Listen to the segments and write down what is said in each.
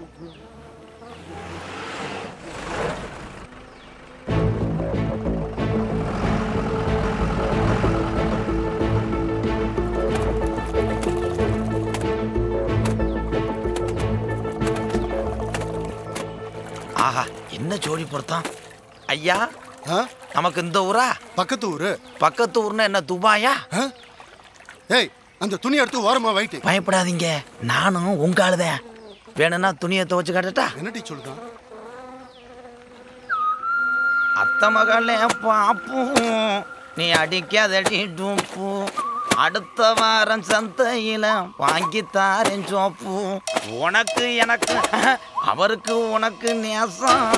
ஆஹா, என்ன ஜோடி பொறுத்தான் ஐயா. நமக்கு இந்த ஊரா? பக்கத்து ஊரு. பக்கத்து ஊர்னா என்ன, துபாயா? ஏய், அந்த துணி எடுத்து ஓரமா வைட்டு. பயப்படாதீங்க, நானும் உங்க ஆளுதான். வேணும்னா துணியை துவச்சு காட்டட்டா? என்னடி சொல்லுதான்? அத்த மகளே பாப்பும், நீ அடிக்காதடி டூப்பு. அடுத்த வாரம் சந்தையில வாங்கித்தாரேன் சோப்பு. உனக்கு எனக்கு அவருக்கு உனக்கு நேசம்,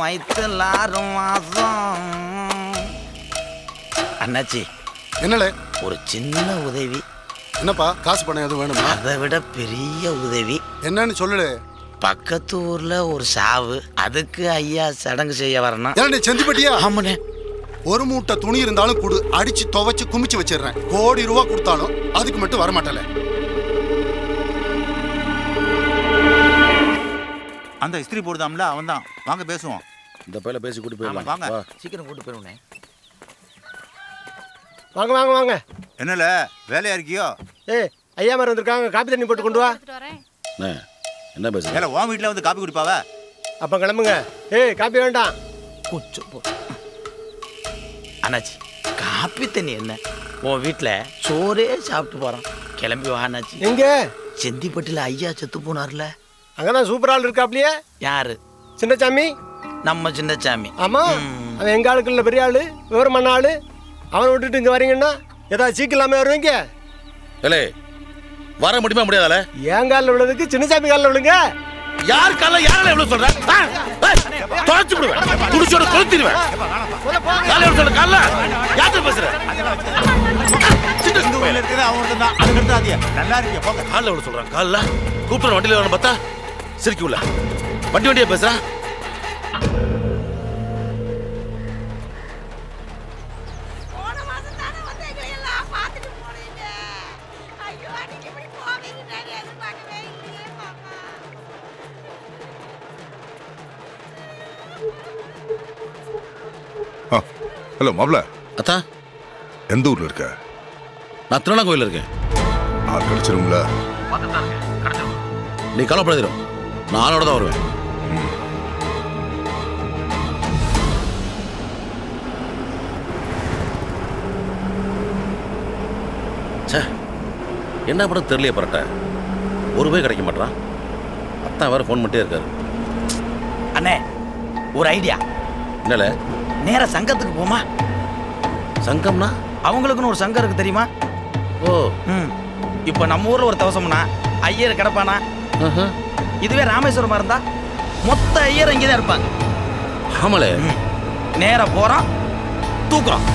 வைத்துலாரும் மாசம். அண்ணாச்சி, என்னல ஒரு சின்ன உதவி. என்னப்பா, காசு பணம் எதுவும் வேணுமா? அதை விட பெரிய உதவி. என்னன்னு சொல்லு. பக்கத்து ஊர்ல ஒரு சாவு, அதுக்கு ஐயா சடங்கு செய்ய வரணும். என்ன செந்திப்பட்டியா? ஆமாண்ணே. ஒரு மூட்டை துணி இருந்தாலும் கொடு, அடிச்சு துவைச்சு குமிச்சு வச்சிடுறேன். கோடி ரூபா கொடுத்தாலும் அதுக்கு மட்டும் வரமாட்டல. அந்த இஸ்திரி போடுதாம்ல, அவன் தான். வாங்க பேசுவோம். இந்த பையில பேசி கூட்டி போயிடலாம். வாங்க, சீக்கிரம் கூட்டு போயிருவோண்ணே. வாங்க வாங்க வாங்க. என்னல வேலையா இருக்கியோ? ஏய், ஐயா மாதிரி வந்திருக்காங்க, காப்பி தண்ணி போட்டு கொண்டு வா. என்ன பேசுற? ஏல, உன் வீட்டில் வந்து காப்பி குடிப்பாவ? அப்போ கிளம்புங்க. ஏய், காப்பி வேண்டாம். கொஞ்சம் போ. அண்ணாச்சி, காப்பி தண்ணி என்ன, உன் வீட்டில் சோறே சாப்பிட்டு போகிறான். கிளம்பி வா அண்ணாச்சி. எங்க? செந்திப்பட்டியில் ஐயா செத்து போனார்ல, அங்கதான் சூப்பர் ஆள் இருக்காப்லையே. யாரு? சின்னசாமி. நம்ம சின்னசாமி. ஆமா, அவன் எங்க ஆளுக்கு இல்லை, பெரிய ஆளு, விவரமான ஆளு. அவனை விட்டுட்டு இங்க வரீங்கன்னா ஏதாவது சீக்கிரமே வருவீங்க. ஏலே, வர முடியுமா முடியாதால? என் காலில் விழுதுக்கு சின்னசாமி காலில் விழுங்க. யார் காலில் யாரால எவ்வளவு சொல்ற? தொலைச்சு விடுவேன், குடிச்சோட கொளுத்திடுவேன். காலையில சொல்ற காலில் யார்கிட்ட பேசுற? இந்த ஊர்ல இருக்கிறது அவன் தான். அது கட்டாதியா, நல்லா இருக்கியா? போங்க. காலில் எவ்வளவு சொல்றான்? காலில் கூப்பிட்டு வண்டியில் வரணும் பார்த்தா சிரிக்கி உள்ள வண்டியா பேசுறா. ஹலோ மாப்ள. அத்தா, எந்த ஊர்ல இருக்க? நான் திருவண்ணாங்கோயில இருக்கேன். ஆள் கிடைச்சிருங்களா? நீ கவலைப்படாதீரும், நான் ஆளோட தான் வருவேன். என்ன படம் தெரியலையே பரட்ட, ஒரு ரூபாய் கிடைக்க மாட்டான். அத்தா வேற ஃபோன் பண்ணிட்டே இருக்காரு. அண்ணே, ஒரு ஐடியா. என்னல? நேரா சங்கத்துக்கு போமா? சங்கம்னா? அவங்களுக்குன்னு ஒரு சங்கம் இருக்கு தெரியுமா? ஓ, இப்போ நம்ம ஊர்ல ஒரு தவசம்னா ஐயர் கிடப்பானா? இதுவே ராமேஸ்வரமா இருந்தா மொத்த ஐயர் இங்கே தான் இருப்பாங்க. ஆமாலே. நேரா போறோம், தூக்குறோம்.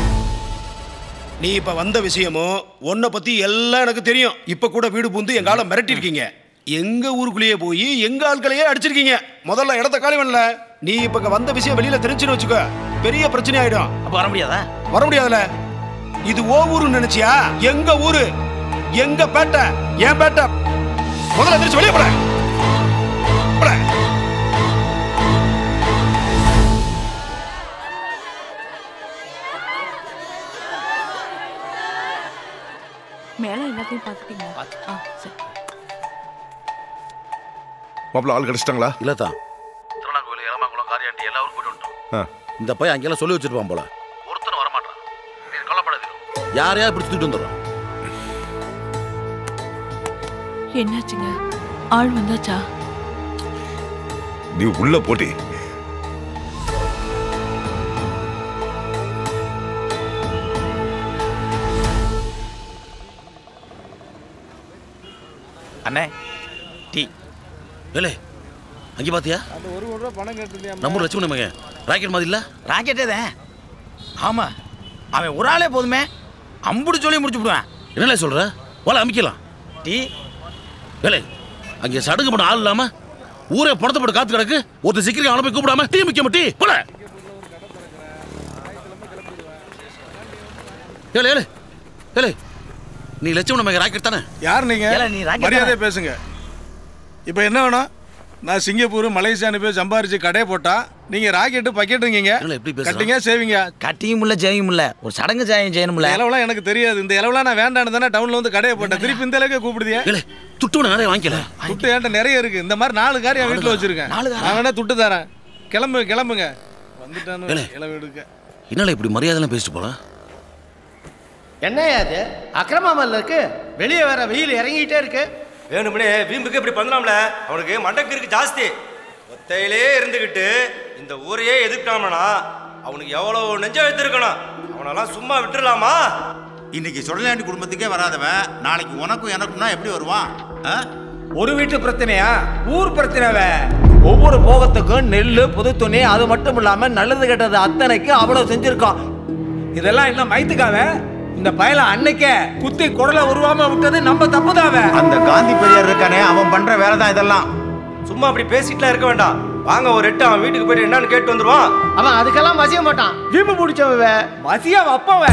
நீ இப்ப வந்த விஷயமும் உன்னை பத்தி எல்லாம் எனக்கு தெரியும். இப்ப கூட வீடு பூந்து எங்க ஆளை மிரட்டிருக்கீங்க. எங்க ஊருக்குள்ளேயே போய் எங்க ஆட்களையே அடிச்சிருக்கீங்க. முதல்ல இடத்த காலி பண்ணல. நீ இப்ப வந்த விஷயம் வெளியில தெரிஞ்சுன்னு வச்சுக்கோ, பெரிய பிரச்சனை ஆயிடும். அப்ப வர முடியாதா? வர முடியாதுல. இது ஓ ஊருன்னு நினைச்சியா? எங்க ஊரு, எங்க பேட்டை, என் பேட்டை. முதல்ல தெரிச்சு வெளியே போட. மேல எல்லாத்தையும் பார்த்துட்டீங்க? மாப்ள, ஆள் கிடைச்சிட்டாங்களா? இல்லத்தான், திருவண்ணாங்கோயில், இளமாங்குளம், காரியாண்டி எல்லாரும் போயிட்டு வந்துட்டோம். இந்த பையன் அங்கெல்லாம் சொல்லி வச்சிருப்பான் போல. ஒருத்தரும் வரமாட்டான். நீ கவலைப்படாதீரும், யாரையா இப்படி தூக்கிட்டு வந்துடுறோம். என்னாச்சுங்க? ஆள் வந்தாச்சா? நீ உள்ள போட்டி. அண்ணே, டீ. ஏலே, அங்கே பாத்தியா? அந்த ஒரு ரூபா பணம் கேட்டிருந்தியா? நம்ம லட்சுமண மகன் ராக்கெட் மாதிரி இல்ல? ராக்கெட்டே தான். ஆமா, அவன் ஒரு ஆளே போதுமே, அம்புடு சொல்லி முடிச்சு விடுவேன். என்னல சொல்ற? போல அமைக்கலாம். டீ. ஏலே, அங்கே சடுகு பண்ண ஆள் இல்லாம ஊரே பணத்தை போட்டு காத்து கிடக்கு. ஒருத்தர் சீக்கிரம் அவனை போய் கூப்பிடாம டீ முக்கிய டீ போல. ஏலே ஏலே ஏலே, நீ லட்சுமண மகன் ராக்கெட் தானே? யார் நீங்க? நீ ராக்கெட் மரியாதையா பேசுங்க. இப்போ என்ன வேணும்? நான் சிங்கப்பூர் மலேசியான்னு போய் சம்பாரிச்சு கடையை போட்டா நீங்க ராக்கெட்டு பக்கெட்டுங்க கட்டிங்க சேவிங்க கட்டியும் இல்ல ஜெயும் இல்ல ஒரு சடங்கு ஜெயம் செய்யணும்ல. இளவெல்லாம் எனக்கு தெரியாது. இந்த இளவெல்லாம் நான் வேண்டான்னு தானே டவுன்ல வந்து கடையை போட்டேன். திருப்பி இந்த அளவுக்கு கூப்பிடுதியா? துட்டு நிறைய வாங்கிக்கல. துட்டு என்கிட்ட நிறைய இருக்கு. இந்த மாதிரி 4 கார் என் வீட்டுல வச்சிருக்கேன். நான் வேணா துட்டு தரேன். கிளம்புங்க வந்துட்டானு இளவு எடுக்க. என்னால இப்படி மரியாதைலாம் பேசிட்டு போல. என்னையா அது அக்கிரமாமல் இருக்கு? வெளியே வர வெயில் இறங்கிட்டே இருக்கு. வேணும்னே வீம்புக்கு இப்படி பண்ணலாம்ல. அவனுக்கு மண்டக்கு ஜாஸ்தி. ஒத்தையிலே இருந்துக்கிட்டு இந்த ஊரையே எதிர்க்காமனா அவனுக்கு எவ்வளவு நெஞ்ச வைத்திருக்கணும். அவனெல்லாம் சும்மா விட்டுடலாமா? இன்னைக்கு சுடலாண்டி குடும்பத்துக்கே வராதவன் நாளைக்கு உனக்கும் எனக்கும்னா எப்படி வருவான்? ஒரு வீட்டு பிரச்சனையா ஊர் பிரச்சனைவே. ஒவ்வொரு போகத்துக்கும் நெல்லு புது துணி அது மட்டும் இல்லாம நல்லது கெட்டது அத்தனைக்கு அவ்வளவு செஞ்சிருக்கான். இதெல்லாம் என்ன மைத்துக்காவ? இந்த பயல அன்னைக்கே குத்தி குடலை உருவாம விட்டது நம்ம தப்புதாவே. அந்த காந்தி பெரியார் இருக்கானே அவன் பண்ற வேலை தான் இதெல்லாம். சும்மா அப்படி பேசிட்டுலாம் இருக்க வேண்டாம். வாங்க ஒரு 8 அவன் வீட்டுக்கு போயிட்டு என்னன்னு கேட்டு வந்துருவான். அவன் அதுக்கெல்லாம் மசிய மாட்டான். வீம்பு பிடிச்சவ மசியா வப்பவ.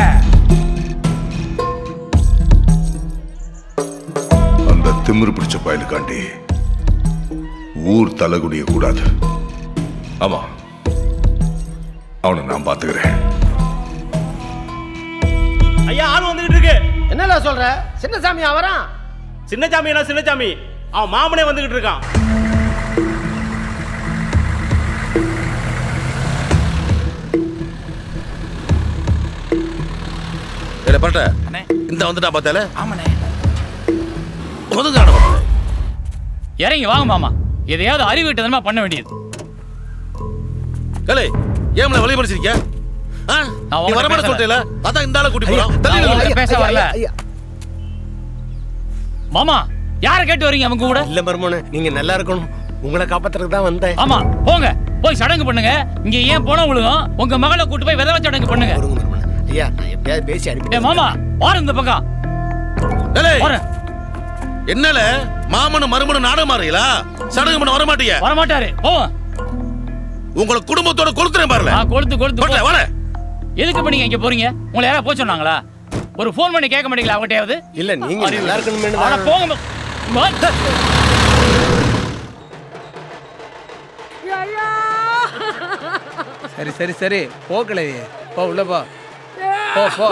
அந்த திமிரு பிடிச்ச பயலுக்காண்டி ஊர் தலைகுனிய கூடாது. ஆமா, அவனை நான் பாத்துக்கிறேன். ஐயா ஆள் வந்துகிட்டு இருக்கு. என்னடா சொல்ற? சின்னசாமி அவரான்? சின்னசாமி என்ன சின்னசாமி? அவன் மாமனே வந்துகிட்டு இருக்கான். ஏல பட்ட இந்த வந்துட்டா பார்த்தால. ஆமாண்ணே. ஒதுங்கான இறங்கி வாங்க மாமா. எதையாவது அறிவிட்டதமா பண்ண வேண்டியது. ஏலே ஏம்ல வழி படிச்சிருக்கியா? நீ வரமாட்ட சொல்றீல? அதான் இந்த ஆளை கூட்டி போறோம். பேச வரல மாமா. யார கேட்டு வரீங்க அவங்க கூட? இல்ல மர்மோனே, நீங்க நல்லா இருக்கணும். உங்களை காப்பாத்துறதுக்கு தான் வந்தேன். ஆமா போங்க, போய் சடங்கு பண்ணுங்க. இங்க ஏன் போன விழுகும்? உங்க மகளை கூட்டி போய் விதவை சடங்கு பண்ணுங்க. ஐயா நான் எப்படியாவது பேசி அனுப்பி. மாமா வார இந்த பக்கம். என்னல மாமனு மருமனு நாடகம் மாறீங்களா? சடங்கு பண்ண வர மாட்டீங்க? வர மாட்டாரு. போ. உங்களை குடும்பத்தோட கொளுத்துறேன் பாருல. கொளுத்து வர. எதுக்கு இப்ப நீங்க இங்க போறீங்க? உங்களை யாரா போக சொன்னாங்களா? ஒரு போன் பண்ணி கேட்க மாட்டீங்களா அவங்ககிட்டயாவது? இல்ல நீங்க நல்லா இருக்கணும்னு அட போங்க. சரி சரி சரி போக்கலை. போ உள்ள போ. போ போ.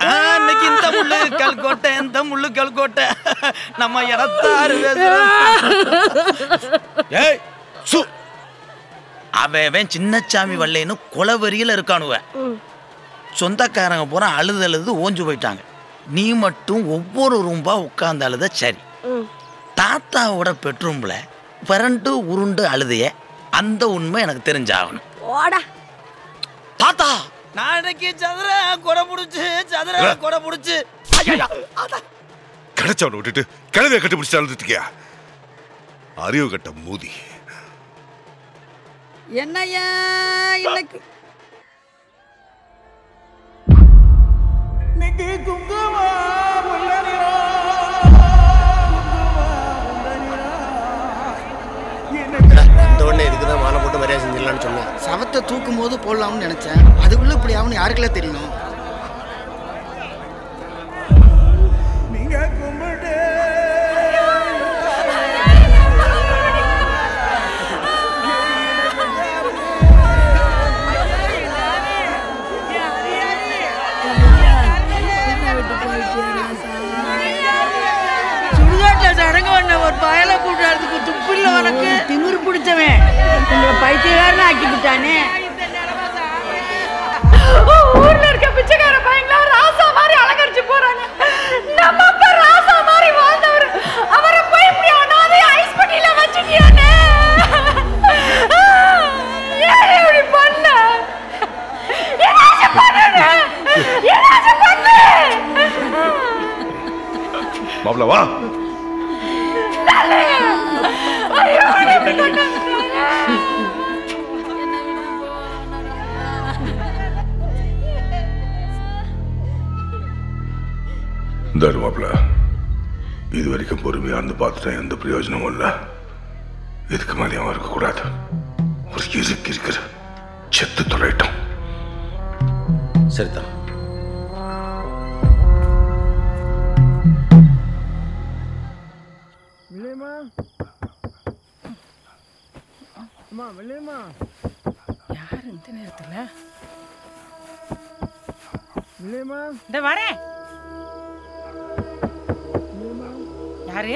அன்னைக்கு இந்த முள்ளு கல்கோட்டை, இந்த முள்ளு கல்கோட்டை நம்ம இடத்தாரு அவன் சின்னச்சாமி வல்லேன்னு கொலவெறியில இருக்கானுவ. சொந்தக்காரங்க பூரா அழுது ஓஞ்சு போயிட்டாங்க. நீ மட்டும் ஒவ்வொரு ரூம்பா உட்கார்ந்து அழுத. சரி, தாத்தாவோட பெட்ரூம்ல பிறண்டு உருண்டு அழுதைய அந்த உண்மை எனக்கு தெரிஞ்சாகணும். தாத்தா நாளைக்கு சதுர கொடை புடிச்சு கிடைச்சவனை விட்டுட்டு கிழவிய கட்டி பிடிச்சு அழுதுட்டியா? அறிவு கட்ட மூதி. என்னையா இன்னைக்கு இதுக்குதான் மாலை போட்டு மரியாதை செஞ்சிடலான்னு சொன்னேன். சவத்தை தூக்கும் போது போடலாம்னு நினைச்சேன். அதுக்குள்ள இப்படி ஆகணும் யாருக்குள்ள தெரியணும். சடங்கு பண்ண ஒரு பயலை கூட்டுறதுக்கு துப்பில்ல உனக்கு திமிரு பிடிச்சவன் பைத்தியக்காரன் ஆக்கிட்டானே. ஊர்ல இருக்க பிச்சைக்கார பையங்களா ராசா மாதிரி அலங்கரிச்சு போறாங்க. நம்ம அப்பா ராசா மாதிரி வாழ்ந்தவர் அவரை போய் இப்படி அனாதை ஐஸ் பட்டியில வச்சுட்டியானே. ஏன் இப்படி பண்ண? ஏதாச்சும் பண்ணு. மாப்ள வா. மாப்ள இது வரைக்கும் பொறுமையா இருந்து பார்த்துட்டேன். எந்த பிரயோஜனமும் இல்லை. இதுக்கு மேலேயும் இருக்கக்கூடாது. ஒரு இருக்கிற செத்து தொலைட்டோம். சரிதான். யார் இந்த நேரத்துல? இந்த வரேன். யாரு?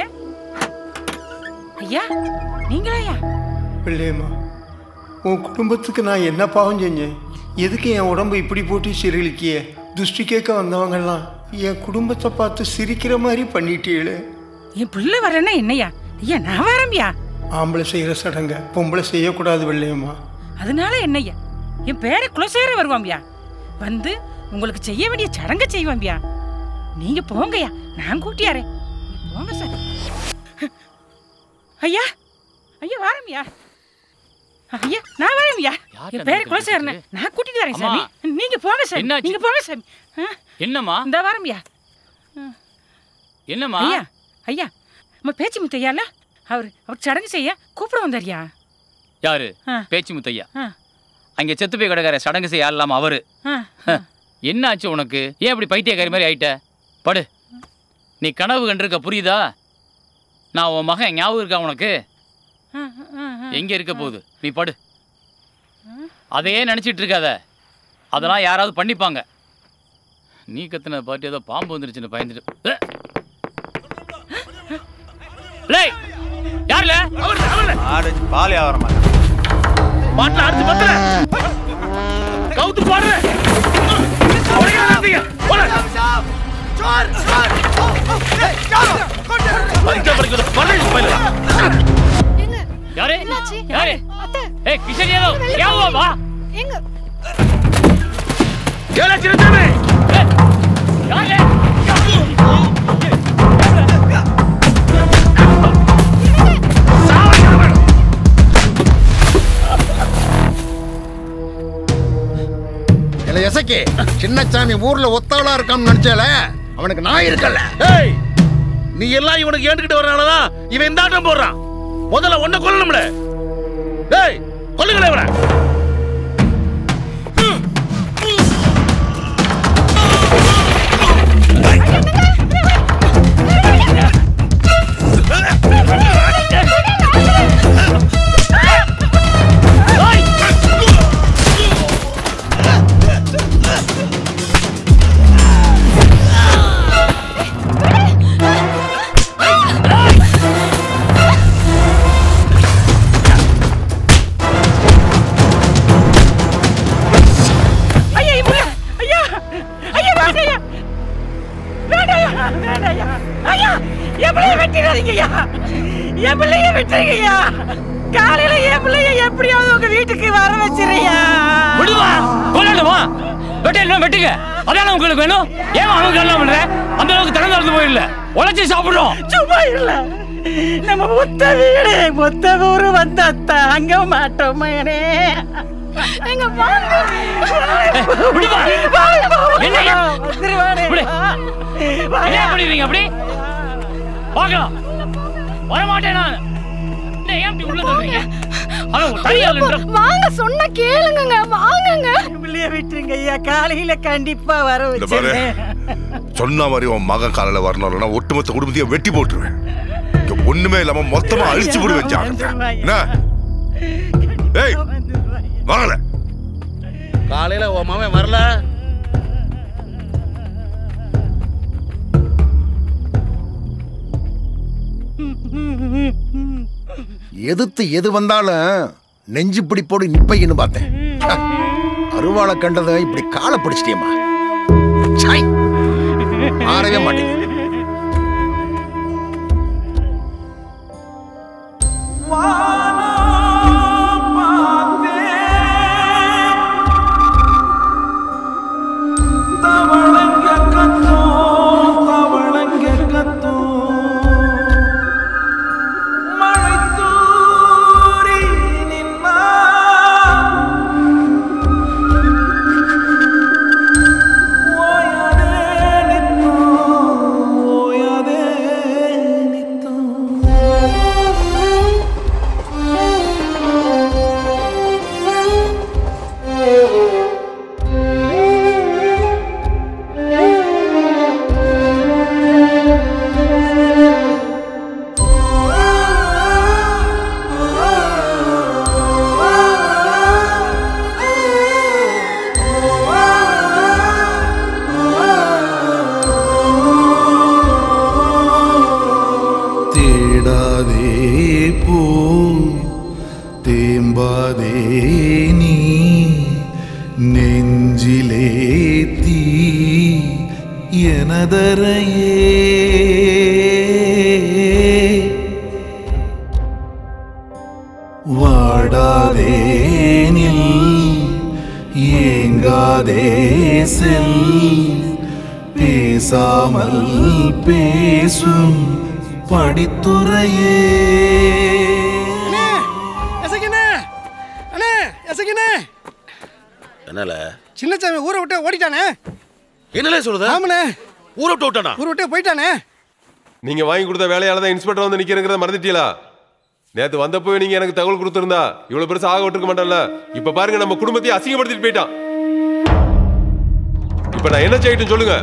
ஐயா நீங்களா? ஐயா பிள்ளையம்மா, உன் குடும்பத்துக்கு நான் என்ன பாவம் செஞ்சேன்? எதுக்கு என் உடம்பு இப்படி போட்டு சிறுலிக்கிய? துஷ்டி கேட்க வந்தவங்கெல்லாம் என் குடும்பத்தை பார்த்து சிரிக்கிற மாதிரி பண்ணிட்டீங்களே. என் பிள்ளை வரேன்னா என்னையா? ஐயா நான் வரம்பியா? ஆம்பளை செய்கிற சடங்க பொம்பளை செய்யக்கூடாது வெள்ளையம்மா. அதனால என்னய்யா? என் பேரை குலசேர வருவாம்பியா. வந்து உங்களுக்கு செய்ய வேண்டிய சடங்க செய்வாம்பியா. நீங்க போங்கய்யா, நான் கூட்டியாரேன். போங்க சார். ஐயா ஐயா வாரம்பியா. ஐயா நான் வரேன்யா. என் பேரை குலசேரன நான் கூட்டிட்டு வரேன் சாமி. நீங்க போங்க சார். நீங்க போங்க சாமி. என்னம்மா? இந்த வரம்பியா. என்னம்மா? ஐயா ஐயா நம்ம பேச்சு முத்தையால அவர் சடங்கு செய்ய கூப்பிட வந்தாரியா. யாரு? பேச்சு முத்தையா. அங்கே செத்து போய் கிடக்கிற சடங்கு செய்ய ஆடலாமா அவரு? என்ன ஆச்சு உனக்கு? ஏன் அப்படி பைத்தியக்காரி மாதிரி ஆயிட்ட? படு. நீ கனவு கண்டிருக்க, புரியுதா? நான் உன் மகன் ஞாபகம் இருக்கா உனக்கு? எங்க இருக்க போகுது? நீ படு. அதையே நினைச்சிட்டு இருக்காத. அதெல்லாம் யாராவது பண்ணிப்பாங்க. நீ கத்துன பாட்டு ஏதோ பாம்பு வந்துருச்சுன்னு பயந்துட்டு. யாருல பால் வியாபாரம் பாட்டில் அடிச்சு பத்தல கவுத்து பாடுற. யாரு யாரு? ஏ கிஷன் யாதவ் क्या हुआ बा? எங்க கேள சின்னசாமி. யாரு? எசக்கி சின்னசாமி ஊர்ல ஒத்தவளா இருக்கான்னு நினைச்சால அவனுக்கு நான் இருக்கல. நீ எல்லாம் இவனுக்கு ஏண்டுகிட்டு வரனாலதான் இவன் இந்த ஆட்டம் போடுறான். முதல்ல ஒன்ன கொல்லணும்ல. டேய் கொல்லுங்களே இவனை. காலையில என் பிள்ளைய எப்படியாவது உங்க வீட்டுக்கு வர வச்சிருயா. விடுவா கொல்லணுமா? வெட்டணும் வெட்டுங்க. அதான உங்களுக்கு வேணும். ஏன் அவங்க எல்லாம் பண்ற? அந்த அளவுக்கு திறந்து திறந்து போயிடல. உழைச்சி சாப்பிடுறோம். சும்மா இல்ல. நம்ம மொத்த வீடு மொத்த ஊரு வந்தா தாங்க மாட்டோம் மகனே. எங்க வாங்க. விடுவா. என்னையா? திருவானே. என்ன பண்ணிடுறீங்க அப்படி? பார்க்கலாம். வர மாட்டேன் நான். வாங்க சொன்ன கேளுங்க. வாங்குங்க. பிள்ளைய விட்டுருங்க ஐயா. காலையில கண்டிப்பா வர வச்சிருக்கேன். சொன்ன மாதிரி உன் மகன் காலையில வரணும்னா ஒட்டுமொத்த குடும்பத்தையும் வெட்டி போட்டுருவேன். ஒண்ணுமே இல்லாம மொத்தமா அழிச்சு போடுவேன். ஏய் வரல. காலையில உன் மகன் வரல. எதிர்த்து எது வந்தாலும் நெஞ்சு பிடிப்போடு நிப்பைன்னு பார்த்தேன். அருவாளை கண்டதை இப்படி காலை பிடிச்சிட்டியம்மா. மாறவே மாட்டேங்க. வாடாதே நீ நெஞ்சிலே தீ எனதரையே வாடாதே நில் ஏங்காதே செல் பேசாமல் பேசும் படித்துறையே. என்னல சின்னசாமி ஊரை விட்டு ஓடிட்டானே. என்னல சொல்லுது? ஆமாண்ணே, ஊரை விட்டு விட்டானா? ஊரை விட்டு போயிட்டானே. நீங்க வாங்கி கொடுத்த வேலையால தான் இன்ஸ்பெக்டர் வந்து நிக்கிறேங்கிறத மறந்துட்டீங்களா? நேத்து வந்தப்போ நீங்க எனக்கு தகவல் கொடுத்திருந்தா இவ்வளவு பெருசா ஆக விட்டுருக்க மாட்டேன்ல. இப்ப பாருங்க நம்ம குடும்பத்தையே அசிங்கப்படுத்திட்டு போயிட்டான். இப்ப நான் என்ன செய்யட்டும் சொல்லுங்க?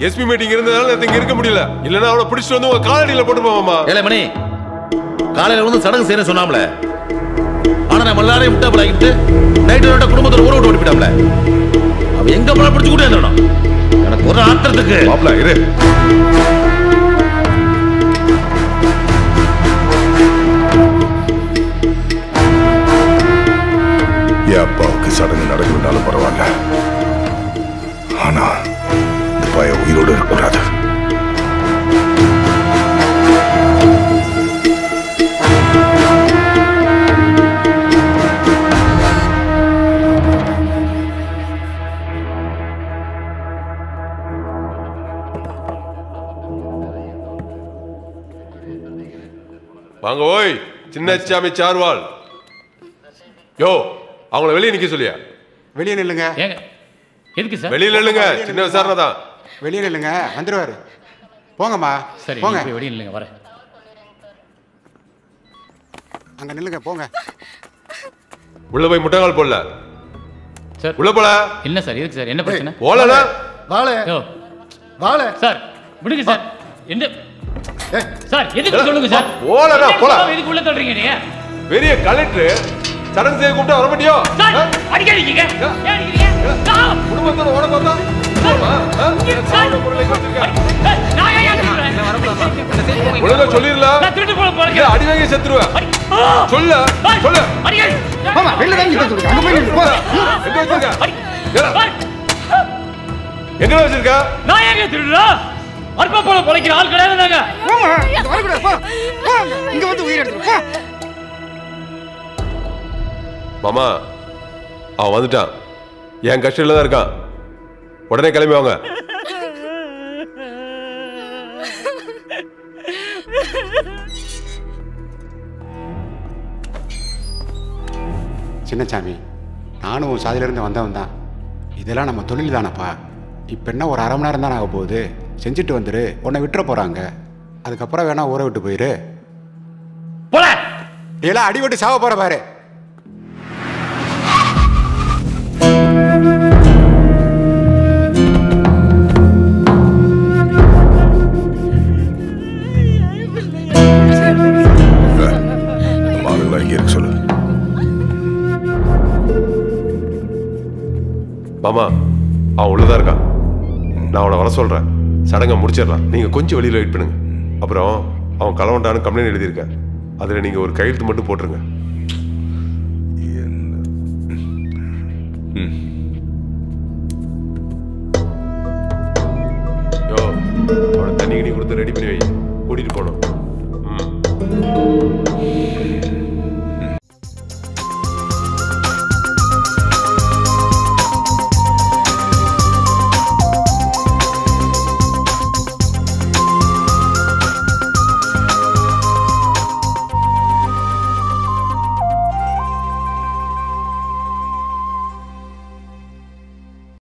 எஸ்பி மீட்டிங் இருந்ததால நேத்து இங்க இருக்க முடியல. இல்லன்னா அவனை பிடிச்சிட்டு வந்து உங்க காலடியில போட்டு போவாமா? ஏலே மணி, காலையில வந்து சடங்கு செய்யணும் சொன்னாமல, ஆனா நம்ம எல்லாரையும் விட்டா பழகிட்டு நைட்டு குடும்பத்தோட ஊரை விட்டு ஓடி போயிட்டாம்ல. அவ எங்க போனா பிடிச்சு கூட என்ன எனக்கு ஒரு ஆத்திரத்துக்கு மாப்பிள்ள இரு. என் அப்பாவுக்கு சடங்கு நடக்கணும்னாலும் பரவாயில்ல, ஆனா இந்த பையன் உயிரோடு இருக்கக்கூடாது. வாங்க ஓய் சின்னச்சாமி சார்வால். யோ அவங்கள வெளியே நிக்க சொல்லியா? வெளியே நில்லுங்க. எதுக்கு சார்? வெளியே நில்லுங்க, சின்ன விசாரணை தான். வெளியே நில்லுங்க, வந்துருவாரு. போங்கம்மா, சரி போங்க. வெளியே நில்லுங்க, வரேன். அங்க நில்லுங்க, போங்க. உள்ள போய் முட்டங்கால் போடல சார். உள்ள போல. என்ன சார், எதுக்கு சார், என்ன பிரச்சனை? போலனா வாளே யோ வாளே சார், விடுங்க சார். என்ன சார், எதுக்கு சொல்லுங்க சார்? போலனா போல. எதுக்கு உள்ள தள்ளுறீங்க நீங்க? பெரிய கலெக்டர் சடங்கு செய்ய கூப்பிட்டா வர மாட்டியோ? சார் அடிக்காதீங்க. ஏன் அடிக்கிறீங்க? குடும்பத்தோட ஓட பார்த்தா ஒழுங்கா சொல்லிரல. அடி வாங்கி செத்துருவேன். சொல்ல சொல்ல மாமா வெளில தான் நிக்க சொல்லுங்க. அங்க போய் நில்லு. போ. எங்க வச்சிருக்க? எங்க வச்சிருக்க? நான் எங்க திருடுறா? அற்ப போல பொழைக்கிற ஆள் கிடையாது நாங்க. மாமா வர கூட போ. போ. இங்க வந்து உயிர் எடுத்து போ. மாமா அவன் வந்துட்டான். என் கஷ்டத்துல தான் இருக்கான். உடனே கிளம்பி வாங்க. சின்னசாமி, நானும் உன் சாதியிலிருந்து வந்தவன் தான். இதெல்லாம் நம்ம தொழில் தானப்பா. இப்போ என்ன ஒரு அரை மணி நேரம் தான் ஆக போகுது. செஞ்சுட்டு வந்துரு, உன்னை விட்டுற போகிறாங்க. அதுக்கப்புறம் வேணா ஊரை விட்டு போயிரு. இதெல்லாம் அடிபட்டு சாவ போகிற பாரு. மாமா அவன் உள்ளதான் இருக்கான். நான் அவனை வர சொல்றேன். சடங்கை முடிச்சிடலாம். நீங்க கொஞ்சம் வெளியில வெயிட் பண்ணுங்க. அப்புறம் அவன் கலவண்டான்னு கம்ப்ளைண்ட் எழுதியிருக்க. அதுல நீங்க ஒரு கையெழுத்து மட்டும் போட்டுருங்க. யோ அவனை தண்ணி கிணி கொடுத்து ரெடி பண்ணி வை. கூட்டிட்டு போனோம்.